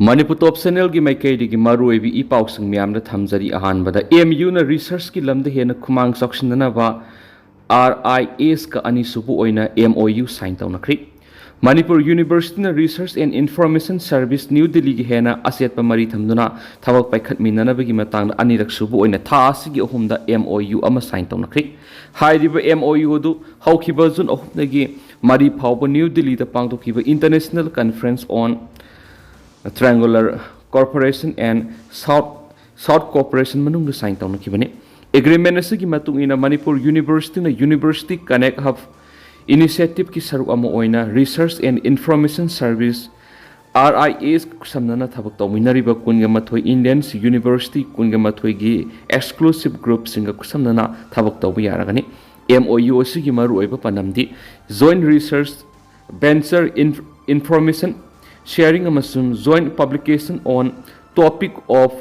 Manipur top channel gi maikei gi aroibi I pausing miam da thamjari ahan bada MU na research ki lamda hena khumang section na ba RIS ka ani subu oina MOU sign tawnakri Manipur University na Research and Information Service New Delhi gi hena aset pa mari thamduna thawak paikhat minana bagi matang anirak subu oina tha asigi ahumda MOU ama sign tawnakri hairiba MOU du haukiba jun ahumna gi mari phawba New Delhi da pangtokiba International Conference on Triangular Corporation and South Cooperation manung sign tawn kibani agreement asigi matung ina Manipur University na University Connect Hub initiative ki saru amo oina Research and Information Service RIS samnana thabak tawminariba kunga mathoi Indians University kunga mathoi gi exclusive group singa kusamnana thabak tawbi yaragani MOU asigi maru oiba panamdi joint research venture information sharing amasung joint publication on topic of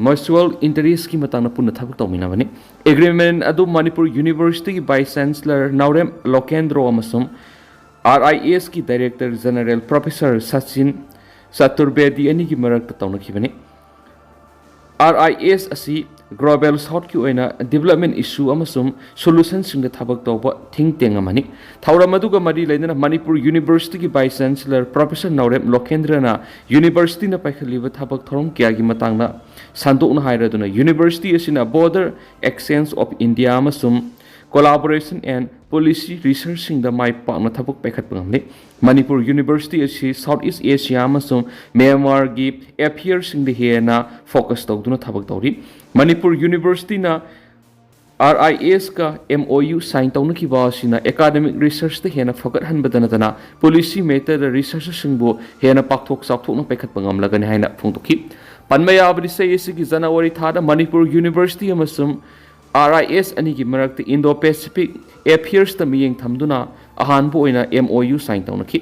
mutual interest ki matang na punna thabak tawminabani agreement adu Manipur University Vice Chancellor Naurem Lokendro amasung RIS ki Director General Professor Sachin Chaturbedi ani ki marak tawnakibani RIS asi global south ki oina development issue amasum solution singda thabak tawba think tank amani thauramadu mari lainana Manipur University ki Vice Chancellor Professor Naurem Lokendra na University na paikhaliba thabak thorom kya gi matangna sandokna hairaduna University asina border exchange of India amasum collaboration and policy research singda mai pakna thabak paikhat pangamni Manipur University asi Southeast Asia amasum Myanmar gi affairs singda hena focus tawduna thabak tawri Manipur University na RIS ka MOU sign tawnaki ba sina academic research te hena fakat hanbadana dana policy matter research singbo hena pakthok sakthok na paikhat pangam lagani haina phungtoki panmaya abri sei sigi January thada Manipur University amasum RIS ani gi marakta Indo-Pacific affairs ta miyeng thamduna ahanbo oina MOU sign tawnaki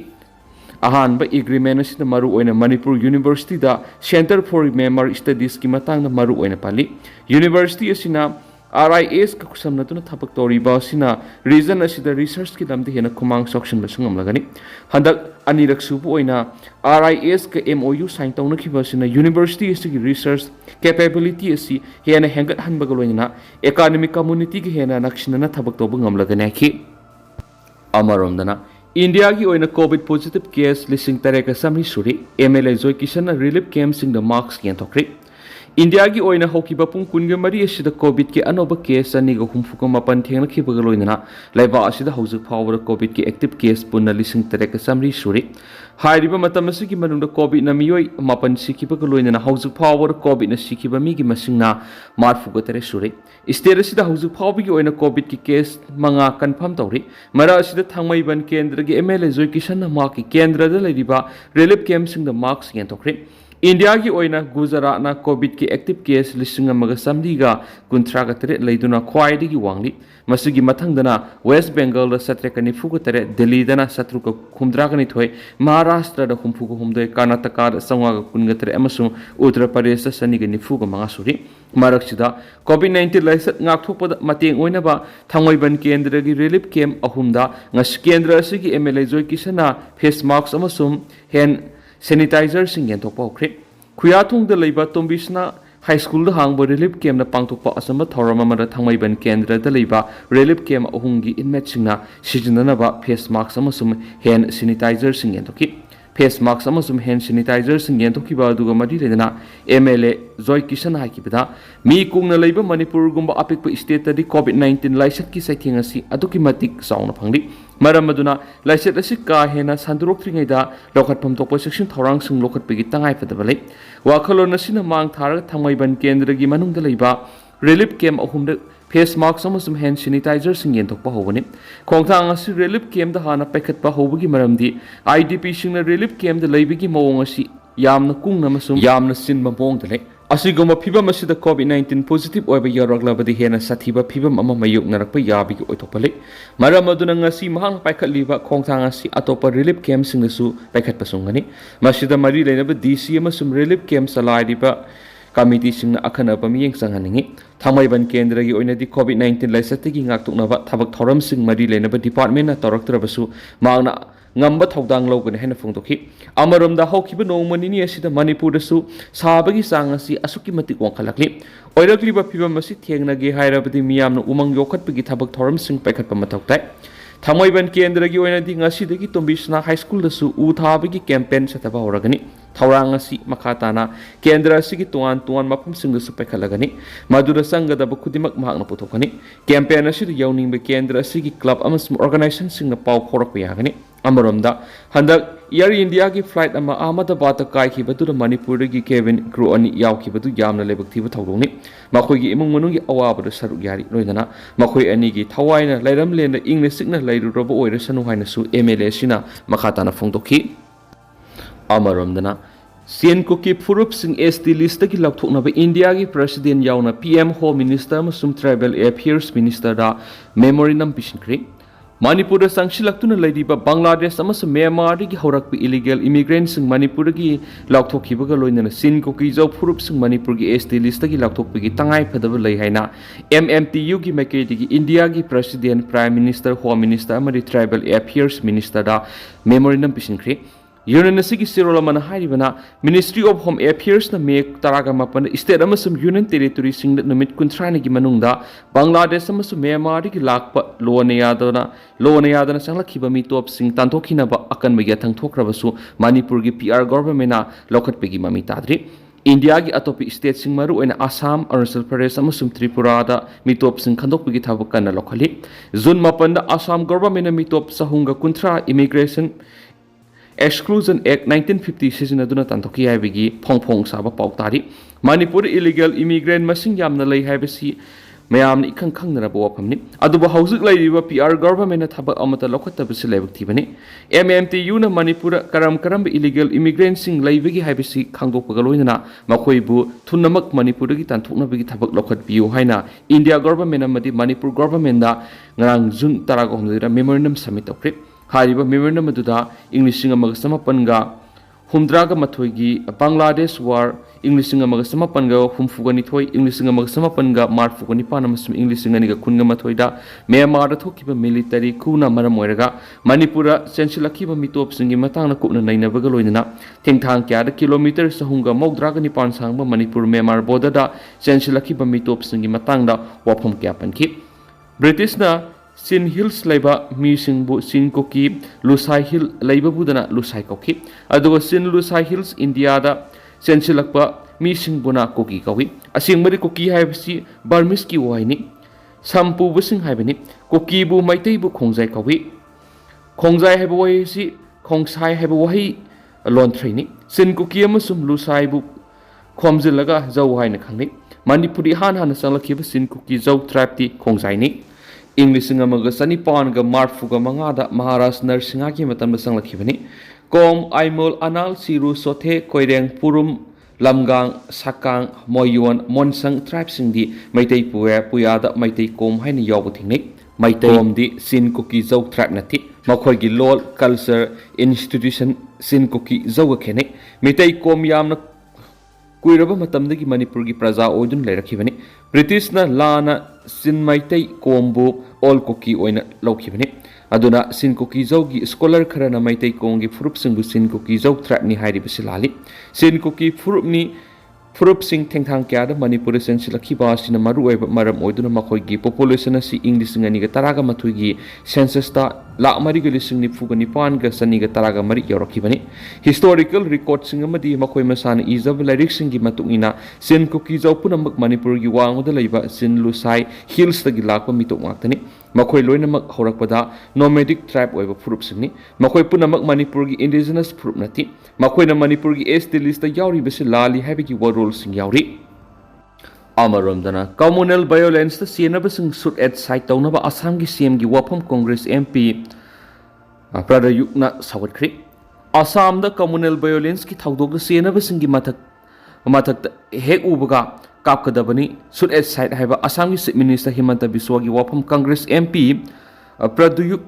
ahanba agreement asina maru oina Manipur University da Center for Myanmar Studies ki matang na maru oina pali University asina RIS ka kusamna tuna thapak tori ba sina reason asida research ki lamde hena khumang section la sungam lagani handak anirak subu oina RIS ka MOU sign tawna ki ba sina University asigi research capability asi hena hengat hanba galoina academic community ki hena nakshina na thabak tawba ngam lagani ki amarom dana India ki oina COVID positive case lising tare ka samri suri MLA Joy Kishan relief camp sing the marks ki antokri India ki oina hokiba pung kunga mari asida COVID ki anoba case ani ga humfuka mapan thengna khiba galoina Leibak asida haujuk phawra COVID ki active case punna lising tare ka samri suri hairiba matam asigi manungda COVID na miyoi mapan sikhiba galoina haujuk phawra COVID na sikhiba mi gi masingna marfu ga tare suri state asida haujuk phawbi ki oina COVID ki case manga confirm tawri mara asida thangmai ban kendra gi MLA Joy Kishan na ma ki kendra da leriba relief camp sing the marks gen tokri India ki oina Gujarat na COVID ki active case listing amaga samdiga kuntra ga tere leiduna khwaidi gi wangli masigi mathangdana West Bengal da satre kani fuku tere Delhi dana satru ka khumdra kani thoi Maharashtra da khumfu ko humdoi Karnataka da sangwa ga kunga tere amasung Uttar Pradesh da sani ga nifu ga manga suri maraksida COVID-19 laisat ngakthokpa mateng oina ba thangoi ban kendra gi relief camp ahumda ngas kendra asigi MLA Joy Kisana face masks amasum hand sanitizer sing yan thokpa okre khuyathung da leiba tombisna high school da hangbo relief camp na pangthokpa asamba thorama mara thangmai ban kendra da leiba relief camp ahungi inmate singna sijinana ba face mask amasum hand sanitizer sing yan thoki face mask amasum hand sanitizer sing yan thoki ba duga madi redana MLA Joy Kishan hakibada mi kungna leiba Manipur gumba apikpa state di COVID-19 laisat ki saithing asi aduki matik sauna phangli maram aduna laisat asi ka hena sandurok thringai da lokhatpham tokpa section thorang sung lokhat pegi tangai padabale wakhalon asina mang thar thamai ban kendra gi manung da leiba relief camp ahum da face mask amasum hand sanitizer sing yen thokpa hobani khongthang asi relief camp da hana paikhatpa hobagi maramdi IDP singna relief camp da leibigi mawong asi yamna kungna masum yamna sinba mawong da le asigoma phibam asida COVID-19 positive oiba yaraglabadi hena sathiba phibam ama mayuk narakpa yabi ki oithopale maram aduna ngasi mahang paikhatliba khongthang asi atopa relief camp singnasu paikhatpa sungani masida mari leinaba DC amasum relief camp salaidiba committee singna akhanaba miyeng sanghaningi thamai ban kendra gi oina di COVID-19 laisatigi ngaktuknaba thabak thoram sing mari leinaba department na toraktrabasu maangna ngamba thaudang logani haina phongdokhi amaramda hawkiba nongmani asida manipur dasu sabagi sang asi asuki matik wangkhalakli oirakliba phibam asi thengnage hairabadi miyamna umang yokhatpagi thabak thoram sing paikhatpa mathoktai Thamoiban Kendragi Oinadi Ngasidagi Tombisna High School the Su Uthabigi campaign Sataba Oragani, Taurangasi Makatana, Kendra Sigi Tuan Mapum Sing the Supekalagani, Madura Sanga the Bukudimak Magna Putokani, campaign Asid Yawning the Kendra Sigi Club Amas organization sing the Pau Korakuyagani, Amaramda, Handak Yari India gi flight ama Ahmedabad kai hibatu the Manipur gi Kevin crew on Yaukibatu Yamna Lebaktiva Togoni, Makogi Imungi Awaba Saru Yari Loidana, Makoi Anigi, Tawaina, Ledam Lend, the English signal Lady Robo Oiresan Hinasu, Emile Sina, Makatana Fondoki, Amaramdana. Sien Koki Purup sing SD list ki lapthokna ba India gi President Yauna PM Home Minister Masum Tribal Affairs Minister da Memorandum Bishnupur Manipur Sangshilakuna Ladiba Bangladesh Amas Myanmar gi Horak illegal immigrants in Manipur gi Lakthokibaga Loinana Sin Koki Zo Purup sing Manipur gi SD list ki Lakthoki Tangai Padaba Lai Haina MMTU gi Maketi gi India gi President Prime Minister Home Minister Amari Tribal Affairs Minister da Memorandum Bishnupur Union Sigi Sirolaman Haribana, Ministry of Home Affairs na make Taragamapan, State Amasum Union Territory sing that Numit Kuntranigi Manunda, Bangladesh Amasum Myanmar Lakpa, Loanayadana Sangakiba Mitop sing Tantokina Akan Megatang Tokrabasu, Manipurgi PR government, Lokat Pegi Mamitadri. India gi atopi state sing maru en Assam, Arunachal Pradesh amasum Tripura da mitop sing khandok pigi thabakana lokali. Zun mapanda Assam government mitop sahunga kuntra immigration Exclusion Act 1950 Sizinaduna Tantoki Haibigi Pong Saba Pautari Manipur illegal immigrant masing yamna lay habisi Mayam Ikang Kangna Bopamni Aduba Housik Ladiva PR government Taba Amata Lokatabisi Levactivani MMTU na Manipura Karam illegal immigrant sing Laivigi Habisi Kango Pagaloina Makoibu Tunamak Manipuragi Tantuna Bigi Tabak Lokat Biu Haina India government Amadi Manipur government da Ngang Zun Taragom Memorandum Summit of Crip Hariba Memorandum Maduda, English Magasama Panga, Humdraga Matoigi, Bangladesh War, English Magasama Panga, Humfugani Toy, English Magasama Panga, Marfugani Panamas, English Ganiga Kunga Matoida, Myanmar Tokiba military, Kuna Maramoraga, Manipura, Sensilakiba Mitops in Matana Kuna Naina Bagaloina, Tintang Kia, kilometers Sahunga, Mogdragani Pansanga, Manipur, Myanmar Bodada, Sensilakiba Mitops in Matanga, Wapom Kapanki. British na Sin Hills Leiba Misingbu Sin Koki Lusai Hill Leiba Budana Lusai Koki Adugo Sin Lusai Hills India da Sensilakpa Misingbuna Koki Kawi Asing Mari Koki Haibsi Barmiski Waini Sampu Busing Haibani Koki Bu Maitei Bu Kongzai Kawi Kongzai Haibawai si Kongsai Haibawai Lon Training Sin Koki Amasum Lusai Bu Komzilaga Zawai Nakani Manipuri Han Sanglakiba Sin Koki Zaw Trapti Kongzai ni English Sani Panga Marfuga Mangada Maharas Nursingaki Matam Sanglakivani Kom Aimol Anal Siru Sote Koireng Purum Lamgang Sakang Moyuan Monsang Tribes in the Maitei Puyada Maitei Kom Haini Yobuting Maitei di Sin Cookie Zau Tribe Nati Makoigi Lol Culture Institution Sin Cookie Zawakene Maitei Kom Yamna Kuiraba Matamdagi Manipurgi Praza Odun Lerakivani British na Lana Sin Maitei Kombu All Cookie Oina Lokivani Aduna Sin Cookie Zogi Scholar Karana Maitei Kongi Furup Singu Sin Cookie Zau Trap ni Hairi Basilali Sin Cookie Furup ni Furup Sing Tengtang Kiada Manipur Sensilaki Basina Maru Maram Oduna Makoigi Population si English Nganiga Taraga Matuigi Census ta La Marigali Singni Fugani Panga Saniga Taraga Mari Yorokivani Historical Record Singamadi Makoi Masana Izab Lyric Singi Matuina Sin Cookie Zaupunamak Manipur Giwang the Laiba Sin Lusai Hills the Gilakwa Mitok Matani Makoi Loinamak Horakpada Nomadic Tribe Weba Furup Singni Makoi Punamak Manipurgi Indigenous Furup Nati Makoi na Manipurgi Este Lista Yauri Basilali Habiki Warol Sing Yauri Amaramdana Communal Violence the Sienabasing Sut at Site Downaba Assam gi CM gi Wapam Congress MP Prada Yukna Sawat Creek Assam the Communal Violence ki Thaudog the Sienabasing gi Matak Hek Ubaga Kapkadabani Sut at Site Haba Assam gi Minister Himanta Biswa gi Wapam Congress MP Praduyuk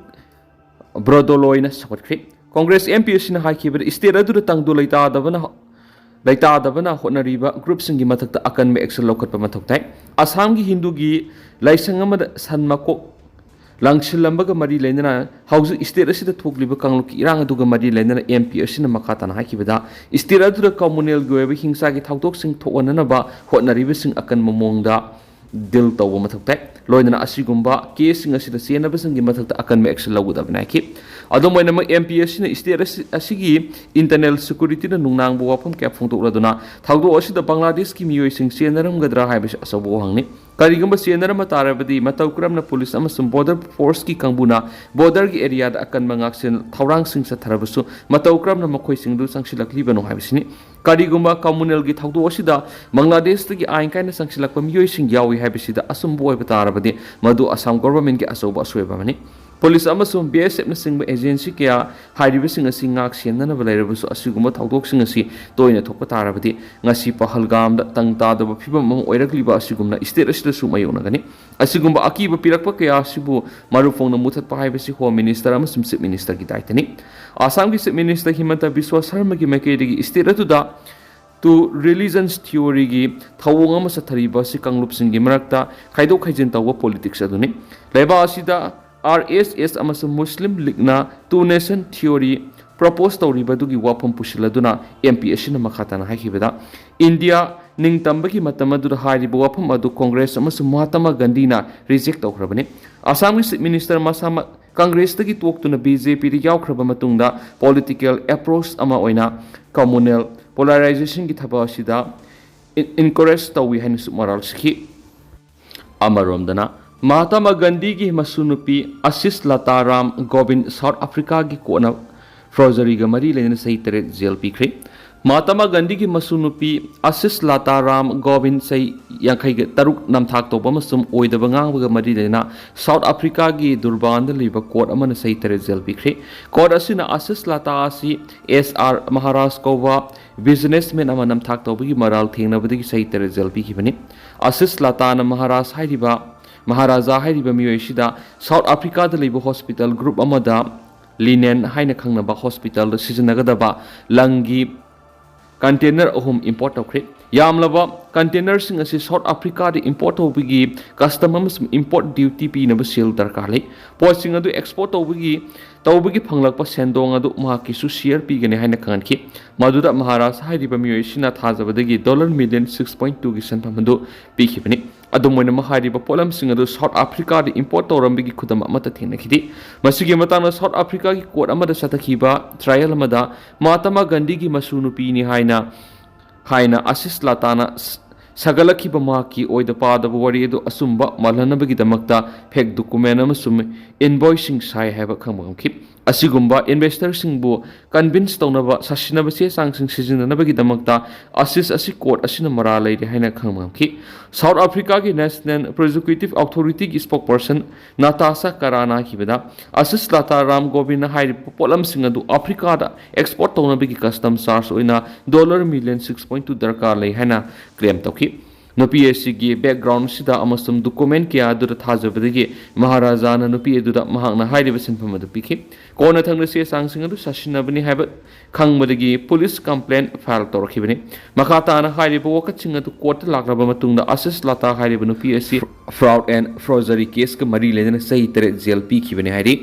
Brodoloina Sawat Creek Congress MP Sina Haki State Adu Tangdu Laita Davana Laita Davana Honariba groups in Gimatak Akan me excel local Pamatoktai Assam gi Hindu gi Laisangamad San Mako ꯂꯥꯡꯁꯤꯜꯂꯝꯕꯒ ꯃꯔꯤ ꯂꯩꯅꯅ ꯍꯧꯖꯤꯛ state ꯑꯁꯤꯗ ꯊꯣꯛꯂꯤꯕ ꯀꯥꯡꯂꯨꯞꯀꯤ ꯏꯔꯥꯡ ꯑꯗꯨꯒ ꯃꯔꯤ ꯂꯩꯅꯅ MP ꯑꯁꯤꯅ ꯃꯈꯥ ꯇꯥꯅ ꯍꯥꯏꯈꯤꯕꯗ ꯁ꯭ꯇꯦꯠ ꯑꯗꯨꯗ ꯀꯝꯃꯨꯅꯦꯜꯒꯤ ꯑꯣꯏꯕ ꯍꯤꯡꯁꯥꯒꯤ ꯊꯧꯗꯣꯛꯁꯤꯡ ꯊꯣꯛꯍꯟꯅꯅꯕ ꯍꯣꯠꯅꯔꯤꯕꯁꯤꯡ ꯑꯀꯟꯕ ꯃꯑꯣꯡꯗ ꯗꯤꯜ ꯇꯧꯕ ꯃꯊꯧ ꯇꯥꯏ ꯂꯣꯏꯅꯅ ꯑꯁꯤꯒꯨꯝꯕ ꯀꯦꯁꯁꯤꯡ ꯑꯁꯤꯗ ꯆꯦꯟꯅꯕꯁꯤꯡꯒꯤ ꯃꯊꯛꯇ ꯑꯀꯟꯕ ꯑꯦꯛꯁꯟ ꯂꯧꯒꯗꯕꯅꯤ ꯍꯥꯏꯈꯤ ꯑꯗꯨꯝ ꯑꯣꯏꯅꯃꯛ MP ꯑꯁꯤꯅ ꯁ꯭ꯇꯦꯠ ꯑꯁꯤꯒꯤ ꯏꯟꯇꯔꯅꯦꯜ ꯁꯦꯀ꯭ꯌꯨꯔꯤꯇꯤꯗ ꯅꯨꯡꯅꯥꯡꯕ ꯋꯥꯐꯝ ꯀꯌꯥ ꯐꯣꯡꯗꯣꯛꯂꯗꯨꯅ ꯊꯧꯗꯣꯛ ꯑꯁꯤꯗ ꯕꯪꯒ꯭ꯂꯥꯗꯦꯁꯀꯤ ꯃꯤꯑꯣꯏꯁꯤꯡ ꯆꯦꯟꯅꯔꯝꯒꯗ꯭ꯔꯥ ꯍꯥꯏꯕꯁꯤ ꯑꯆꯧꯕ ꯋꯥꯍꯪꯅꯤ ꯀꯔꯤꯒꯨꯝꯕ ꯆꯦꯟꯅꯔꯝꯕ ꯇꯥꯔꯕꯗꯤ ꯃꯇꯧ ꯀꯔꯝꯅ ꯄꯨꯂꯤꯁ ꯑꯃꯁꯨꯡ ꯕꯣꯔꯗꯔ ꯐꯣꯔꯁꯀꯤ ꯀꯥꯡꯕꯨꯅ ꯕꯣꯔꯗꯔꯒꯤ ꯑꯦꯔꯤꯌꯥꯗ ꯑꯀꯟꯕ ꯉꯥꯛꯁꯦꯜ ꯊꯧꯔꯥꯡꯁꯤꯡ ꯆꯠꯊꯔꯕꯁꯨ ꯃꯇꯧ ꯀꯔꯝꯅ ꯃꯈꯣꯏꯁꯤꯡꯗꯨ ꯆꯪꯁꯤꯜꯂꯛꯂꯤꯕꯅꯣ ꯍꯥꯏꯕꯁꯤꯅꯤ ꯀꯔꯤꯒꯨꯝꯕ ꯀꯝꯃꯨꯅꯦꯜꯒꯤ ꯊꯧꯗꯣꯛ ꯑꯁꯤꯗ ꯕꯪꯒ꯭ꯂꯥꯗꯦꯁꯇꯒꯤ ꯑꯥꯏꯟ ꯀꯥꯏꯅ ꯆꯪꯁꯤꯜꯂꯛꯄ ꯃꯤꯑꯣꯏꯁꯤꯡ ꯌꯥꯎꯏ ꯍꯥꯏꯕꯁꯤꯗ ꯑꯆꯨꯝꯕ ꯑꯣꯏꯕ ꯇꯥꯔꯕꯗꯤ ꯃꯗꯨ ꯑꯁꯥꯝ ꯒꯣꯚꯔꯟꯃꯦꯟꯠꯀꯤ ꯑꯆꯧꯕ ꯑꯁꯣꯏꯕ ꯑꯃꯅꯤ ꯄꯨꯂꯤꯁ ꯑꯃꯁꯨꯡ BSFꯅꯆꯤꯡꯕ ꯑꯦꯖꯦꯟꯁꯤ ꯀꯌꯥ ꯍꯥꯏꯔꯤꯕꯁꯤꯡ ꯑꯁꯤ ꯉꯥꯛ ꯁꯦꯟꯅꯅꯕ ꯂꯩꯔꯕꯁꯨ ꯑꯁꯤꯒꯨꯝꯕ ꯊꯧꯗꯣꯛꯁꯤꯡ ꯑꯁꯤ ꯇꯣꯏꯅ ꯊꯣꯛꯄ ꯇꯥꯔꯕꯗꯤ ꯉꯁꯤ ꯄꯍꯜꯒꯥꯝꯗ ꯇꯪ ꯇꯥꯗꯕ ꯐꯤꯚꯝ ꯑꯃ ꯑꯣꯏꯔꯛꯂꯤꯕ ꯑꯁꯤꯒꯨꯝꯅ ꯁ꯭ꯇꯦꯠ ꯑꯁꯤꯗꯁꯨ ꯃꯥꯌꯣꯛꯅꯒꯅꯤ ꯑꯁꯤꯒꯨꯝꯕ ꯑꯀꯤꯕ ꯄꯤꯔꯛꯄ ꯀꯌꯥ ꯑꯁꯤꯕꯨ ꯃꯔꯨꯐꯣꯡꯅ ꯃꯨꯊꯠꯄ ꯍꯥꯏꯕꯁꯤ ꯍꯣꯝ ꯃꯤꯅꯤꯁꯇꯔ ꯑꯃꯁꯨꯡ ꯆꯤꯞ ꯃꯤꯅꯤꯁꯇꯔꯒꯤ ꯗꯥꯏꯇꯅꯤ ꯑꯁꯥꯝꯒꯤ ꯆꯤꯞ ꯃꯤꯅꯤꯁꯇꯔ ꯍꯤꯃꯟꯇ ꯕꯤꯁ꯭ꯋ ꯁꯔꯃꯒꯤ ꯃꯥꯏꯀꯩꯗꯒꯤ ꯁ꯭ꯇꯦꯠ ꯑꯗꯨꯗ ꯇꯨ ꯔꯤꯂꯤꯖꯟꯁ ꯊꯤꯑꯣꯔꯤꯒꯤ ꯊꯧꯑꯣꯡ ꯑꯃ ꯆꯠꯊꯔꯤꯕ ꯑꯁꯤ ꯀꯥꯡꯂꯨꯞꯁꯤꯡꯒꯤ ꯃꯔꯛꯇ ꯈꯥꯏꯗꯣꯛ ꯈꯥꯏꯖꯤꯟ ꯇꯧꯕ ꯄꯣꯂꯤꯇꯤꯛꯁ ꯑꯗꯨꯅꯤ ꯂꯩꯕꯥꯛ ꯑꯁꯤꯗ RSS ꯑꯃꯁꯨꯡ ꯃꯨꯁꯂꯤꯝ ꯂꯤꯛꯅ ꯇꯨ ꯅꯦꯁꯟ ꯊꯤꯑꯣꯔꯤ ꯄ꯭ꯔꯄꯣꯖ ꯇꯧꯔꯤꯕꯗꯨꯒꯤꯋꯥꯐꯝ ꯄꯨꯁꯤꯜꯂꯗꯨꯅ MP ꯑꯁꯤꯅ ꯃꯈꯥ ꯇꯥꯅ ꯍꯥꯏꯈꯤꯕꯗ ꯏꯟꯗꯤꯌꯥ ꯅꯤꯡꯇꯝꯕꯒꯤ ꯃꯇꯝ ꯑꯗꯨꯗ ꯍꯥꯏꯔꯤꯕ ꯋꯥꯐꯝ ꯑꯗꯨ ꯀꯣꯡꯒ꯭ꯔꯦꯁ ꯑꯃꯁꯨꯡ ꯃꯍꯥꯇꯃꯥ ꯒꯥꯟꯙꯤꯅ ꯔꯤꯖꯦꯛ ꯇꯧꯈ꯭ꯔꯕꯅꯤ ꯑꯁꯥꯝꯒꯤ ꯆꯤꯞ ꯃꯤꯅꯤꯁꯇꯔ ꯃꯁꯥꯃꯛ ꯀꯪꯒ꯭ꯔꯦꯁꯇꯒꯤ ꯇꯣꯛꯇꯨꯅ BJPꯗ ꯌꯥꯎꯈ꯭ꯔꯕ ꯃꯇꯨꯡꯗ ꯄꯣꯂꯤꯇꯤꯀꯦꯜ ꯑꯦꯄ꯭ꯔꯣꯆ ꯑꯃ ꯑꯣꯏꯅ ꯀꯝꯃꯨꯅꯦꯜ ꯄꯣꯂꯔꯥꯏꯖꯦꯁꯟꯒꯤ ꯊꯕꯛ ꯑꯁꯤꯗ इनकरेज तौई है मराल सिखी अमरोमदना महात्मा गांधी की मसूनुपी आशीष लताराम गोविंद साउथ अफ्रीका की कोना फ्रोजरी मरी लेने सही तरह जेल पीख्रे महात्मा गांधी की मसूनुपी आशीष लताराम गोविंद सही यांखै तरुक नमथाक तौब मरी लेना साउथ अफ्रीका की दुर्बान लीब कोर्ट अमन सही तरह जेल पीख्रे कोर्ट असिना आशीष लता असी SR महाराज कौवा बिजनेसमैन अमा नमथाक तौबगी मराल थेंगनबदगी सही तरह जेल पीखिबनी आशीष लताना महाराज हाइरिबा महाराजा हाइरिबा मियोइसिदा साउथ अफ्रीका दा लेबा हॉस्पिटल ग्रुप अमदा लिनेन हाइना खंगनबा हॉस्पिटल दा सिजनगदबा लंगी कंटेनर अहम इंपोर्ट तौख्रे यामलबा कंटेनर सिंग असी साउथ अफ्रीका दा इंपोर्ट तौबगी कस्टमर्स इंपोर्ट ड्यूटी पीनबा सेल दरकार ले पोट सिंग अदु एक्सपोर्ट तौबगी फंगलकपा सेंदोंग अदु महाकिसु शेयर पीगने हाइना खंगनखि मदुदा महाराज हाइरिबा मियोइसिना थाजबदगी $1.6.2 की सेंफम अदु पीखिबनी अदुमोइना महारिबा पोलम सिंग अदु साउथ अफ्रीका दा इंपोर्ट तौरमबगी खुदम अमता थेंगनखिदि मसिगे मताना साउथ अफ्रीका की कोर्ट अमदा सतखिबा ट्रायल अमदा महात्मा गांधी की मसूनुपीनी हाइना आशीष लताना सगलखिबा माकी ओइदा पादब वरी अदु असुंबा मलहनबगिदमक्ता फेक डॉक्यूमेंट अमसुम इनवॉइसिंग साइ हैबा खंबगमखि असिगुंबा इन्वेस्टर सिंगबु कन्विंस तौनबा ससिनबा से सांगसिंग सिजिननबगिदमक्ता आशीष असि कोर्ट असिना मरा लैरे हाइना खंबगमखि साउथ अफ्रीका की नेशनल प्रोसिक्यूटिव अथॉरिटी की स्पोकपर्सन नाताशा कराना खिबदा आशीष लताराम गोविंद हाइरिबा पोलम सिंग अदु अफ्रीका दा एक्सपोर्ट तौनबगी कस्टम चार्ज ओइना $1.6.2 दरकार लै हाइना क्लेम तौखि नुपी की बैकग्राउंड सिदा अमसुम डॉक्यूमेंट क्या अदुदा थाजबदगी महाराजाना नुपी अदुदा महांगना हाइरिबा सिनफम अदु पिखि कोना थंगना से सांगसिंग अदु ससिनबनी हाइबा खंगबदगी पुलिस कंप्लेंट फाइल तौरखिबनी मखाताना हाइरिबा वकतसिंग अदु कोर्ट लाक्रबा मतुंगदा आशीष लता हाइरिबा नुपी असि फ्रॉड एंड फ्रोजरी केस का मरी लेना सही तरह जेल पिखिबनी हाइरि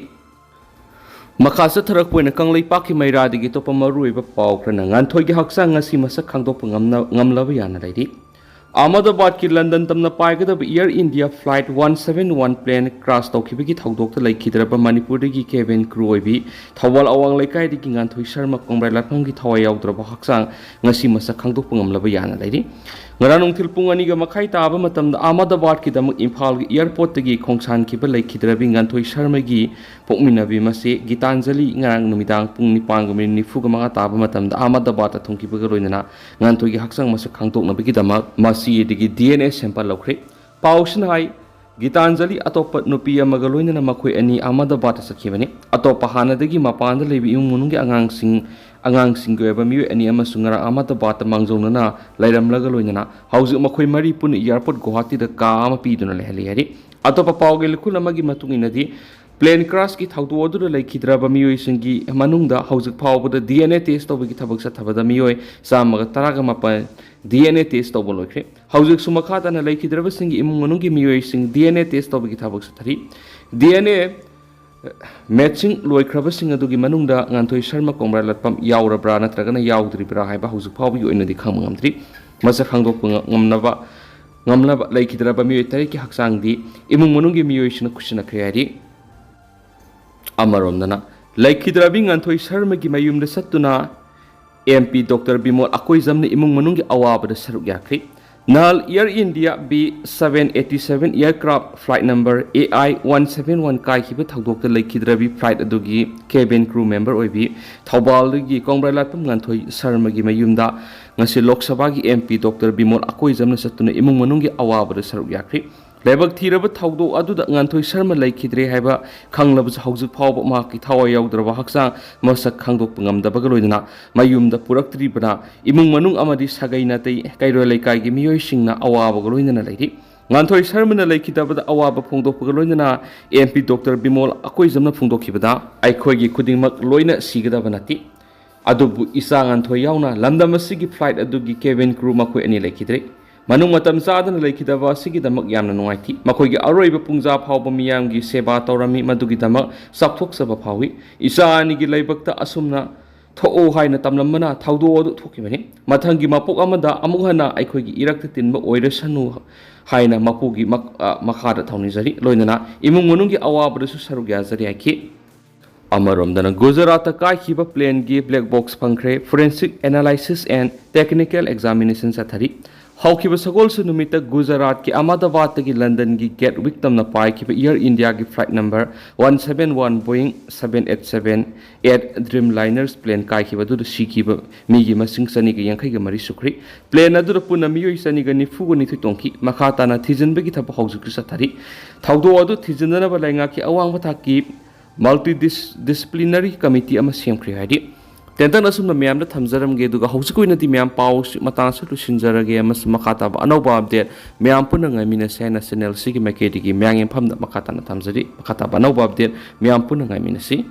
मखासा थरकपोइना कंगलैपाक की मैरादगी तोप मरुइबा पाव खरना गांथोइगी हक्सांग ngasi मसक खांदोप ngamlaba yana lairi अहमदाबाद की लंदन तमना पाइगदब Air India flight 171 plane crash तौखिबगी थौदोक्ता लैखिद्रबा मणिपुरदगी केबिन क्रू ओइबी थौबल अवांग लैकाइदगी गांथोइ शर्मा कोंग्राइ लाफंगी थवाइ याउद्रबा हक्सांग ngasi मसक खांदोप ngamlaba yana lairi ngara nungthil pung ani ga makhai taaba matamda Ahmedabad ki damak Imphal gi airport tagi khongsan khiba laikhidраbi nganthoi sharma gi pokminabi mase Gitanjali ngarang numidang pung 9:40 taaba matamda Ahmedabad ta thongkiba ga loinana nganthoi gi haksang masa khangtoknabi gi damak masi digi DNA sample laukre pausin hai Gitanjali atopa nupi amaga loinana makhoi ani Ahmedabad ta sakhibani atopa hanadagi mapanda lebi imung munungi angang goeba miyo ani amasungara Ahmedabad ta mangjongna lairamlaga loinana hauju makhoi mari pun airport Guwahati da ka ama piduna lehali hari atopa pawge likhul amagi matunginadi plane crash की थौदोक अदुदा लेखिद्रबा मियोइसिंगी मनुंगदा हौजिक फावबदा DNA test तौबगी थबक सथबदा मियोइ चामगा तरागा मापन DNA test तौब लोइख्रे हौजिक सुमखाताना लेखिद्रबसिंगी इमुंग मनुंगी मियोइसिंग DNA टेस्ट तौबगी थबक सथरी DNA मैचिंग लोइख्रबसिंग अदुगी मनुंगदा nganthoi शर्मा कोंगरा लटपम यावरब्रा नत्रगना यावद्रिब्रा हाइबा हौजिक फावबगी ओइनदि खांग ngamdri मसा खांगदोक ngamnaba लेखिद्रबा मियोइ तरे की हक्सांगदी इमुंग मनुंगी मियोइसिना खुसिना खयारी अमरोमदना लेखिद्रबी nganthoi शर्मा की मयुमदा सत्तुना MP Dr. Bimol Akoizamni imung manungi awabada saruk yakri Nal Air India B787 aircraft flight number AI171 kai hiba thagdokta leikhidrabi flight adugi cabin crew member oibi Thaubalgi Kongrailatum nganthoi Sharma gi mayumda ngasi Lok Sabha gi MP Dr. Bimol Akoizamna sattuna imung manungi awabada saruk yakri Leibak thiraba thaudo aduda nganthoi Sharma leikhidre haiba khanglabas haujuk phawba ma ki thawa yaudraba haksang masak khangdok ngamdabaga loidana mayumda puraktribana imung manung amadi sagaina tei kairo leikai gi miyoi singna awabaga loidana leiri nganthoi Sharma na leikhidabada awaba phongdokpaga loidana MP Dr. Bimol Akoizamna phongdokhibada aikhoi gi khudingmak loina sigadaba nati adubu isa nganthoi yauna landam asigi flight adugi cabin crew makoi ani leikhidre Manung matam sadan leikidaba sigi damak yamna nungaiti makoigi aroibi pungja phawba miyamgi seba tawrami madugi damak sakthok saba phawi isa ani gi leibakta asumna tho haina tamlamana thaudo odu thokibani mathangi mapok amada amughana aikhoigi irakta tinba oirasanu haina mapugi makhada thaunijari loinana imung munungi awabdasu sarugya jari aki Amaromdana Gujarat kai hiba plane gi black box phangkhre forensic analysis and technical examination sathari Haukiba Sagol Sunumita Gujarat ki Ahmedabad ki London ki Gatwick tamna pai ki Air India ki flight number 171 Boeing 787 8 Dreamliners plane kai ki badu siki ba mi gi masing sani ki yankhai ga mari sukri plane adu puna miyoi sani ga ni fu ni thongki makhata na thijin be ki thap haujuk sathari thaudo adu thijindana ba lainga ki awang ba thaki multidisciplinary committee ama semkhri haidi Tentan asum na miyam da thamjaram ge duga hausikoi na ti miyam pau matang sa lusinjarage amas makata ba anoba update miyam puna ngai mina sa national sigi maketi gi miyang pham da makata na thamjari makata ba anoba update miyam puna ngai mina si